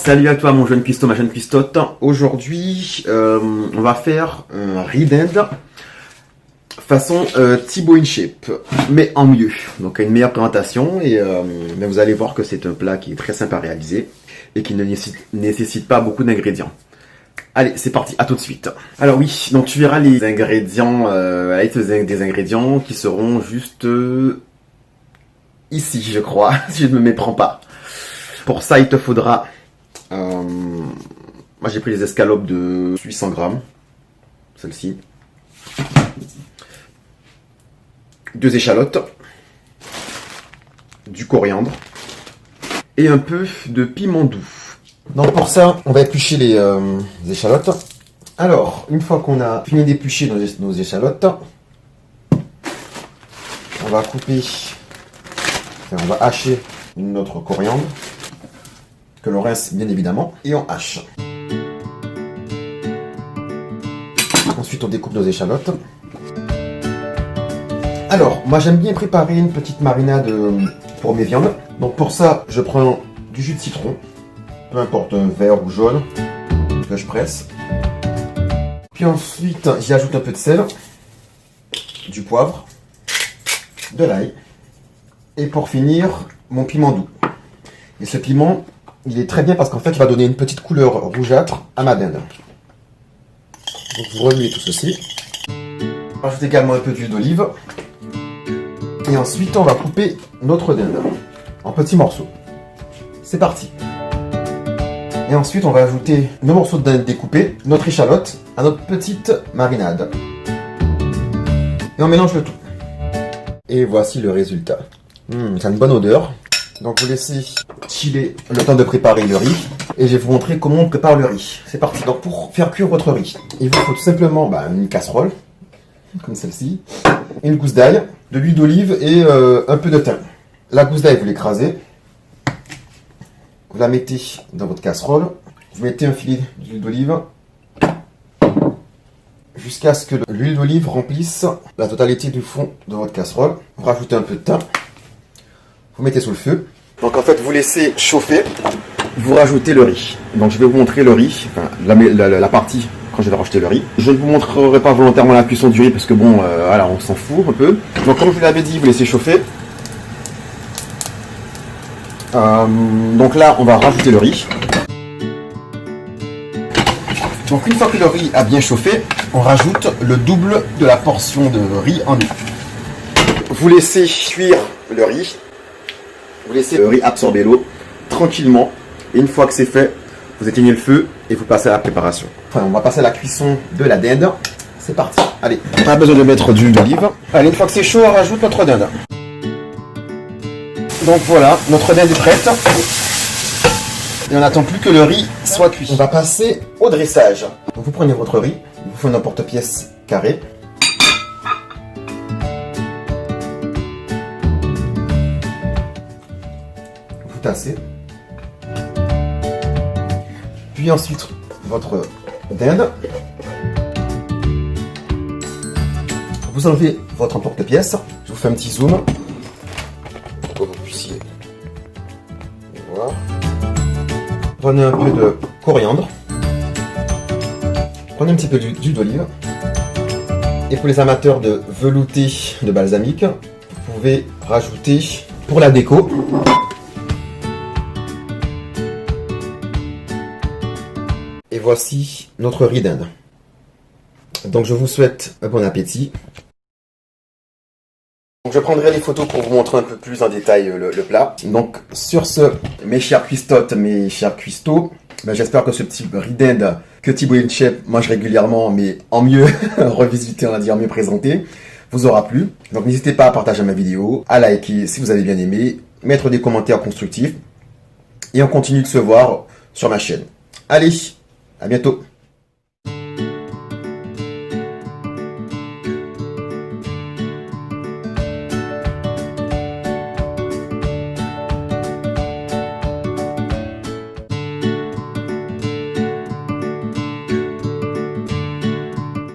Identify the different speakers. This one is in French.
Speaker 1: Salut à toi mon jeune cuistot, ma jeune cuistotte. Aujourd'hui, on va faire un riz d'Inde façon Thibaut InShape, mais en mieux. Donc une meilleure présentation mais vous allez voir que c'est un plat qui est très sympa à réaliser et qui ne nécessite pas beaucoup d'ingrédients. Allez, c'est parti, à tout de suite. Alors oui, donc tu verras les ingrédients, des ingrédients qui seront juste ici, je crois, si je ne me méprends pas. Pour ça, il te faudra... moi j'ai pris les escalopes de 800 grammes, celle-ci. 2 échalotes, du coriandre et un peu de piment doux. Donc pour ça, on va éplucher les échalotes. Alors, une fois qu'on a fini d'éplucher nos échalotes, on va couper, on va hacher notre coriandre, que l'on rince bien évidemment, et on hache. Ensuite, on découpe nos échalotes. Alors, moi j'aime bien préparer une petite marinade pour mes viandes. Donc pour ça, je prends du jus de citron, peu importe, un vert ou jaune, que je presse. Puis ensuite, j'y ajoute un peu de sel, du poivre, de l'ail, et pour finir, mon piment doux. Et ce piment, il est très bien parce qu'en fait, il va donner une petite couleur rougeâtre à ma dinde. Donc vous remuez tout ceci. Rajoute également un peu d'huile d'olive. Et ensuite, on va couper notre dinde en petits morceaux. C'est parti. Et ensuite, on va ajouter nos morceaux de dinde découpés, notre échalote, à notre petite marinade. Et on mélange le tout. Et voici le résultat. Ça a une bonne odeur. Donc vous laissez chiller le temps de préparer le riz. Et je vais vous montrer comment on prépare le riz. C'est parti. Donc pour faire cuire votre riz, il vous faut tout simplement une casserole, comme celle-ci, une gousse d'ail, de l'huile d'olive et un peu de thym. La gousse d'ail, vous l'écrasez. Vous la mettez dans votre casserole. Vous mettez un filet d'huile d'olive jusqu'à ce que l'huile d'olive remplisse la totalité du fond de votre casserole. Vous rajoutez un peu de thym. Vous mettez sous le feu. Donc en fait, vous laissez chauffer. Vous rajoutez le riz. Donc je vais vous montrer le riz, enfin la partie quand je vais rajouter le riz. Je ne vous montrerai pas volontairement la cuisson du riz parce que bon, voilà, on s'en fout un peu. Donc comme je vous l'avais dit, vous laissez chauffer. Donc là, on va rajouter le riz. Donc une fois que le riz a bien chauffé, on rajoute le double de la portion de riz en eau. Vous laissez cuire le riz. Vous laissez le riz absorber l'eau tranquillement. Et une fois que c'est fait, vous éteignez le feu et vous passez à la préparation. Enfin, on va passer à la cuisson de la dinde. C'est parti. Allez, on a besoin de mettre d'huile d'olive. Allez, une fois que c'est chaud, on rajoute notre dinde. Donc voilà, notre dinde est prête. Et on n'attend plus que le riz soit cuit. On va passer au dressage. Donc vous prenez votre riz, il vous faut un emporte-pièce carré. Vous tassez. Puis ensuite, votre dinde. Vous enlevez votre emporte-pièce. Je vous fais un petit zoom pour que vous puissiez voir. Prenez un peu de coriandre. Prenez un petit peu d'huile d'olive. Et pour les amateurs de velouté de balsamique, vous pouvez rajouter pour la déco et voici notre riz d'Inde. Donc je vous souhaite un bon appétit. Donc, je prendrai les photos pour vous montrer un peu plus en détail le plat. Donc sur ce, mes chers cuistottes, mes chers cuistots, j'espère que ce petit riz d'Inde que Thibaut InShape mange régulièrement, mais en mieux revisité, on va dire, mieux présenté, vous aura plu. Donc n'hésitez pas à partager ma vidéo, à liker si vous avez bien aimé, mettre des commentaires constructifs. Et on continue de se voir sur ma chaîne. Allez, à bientôt.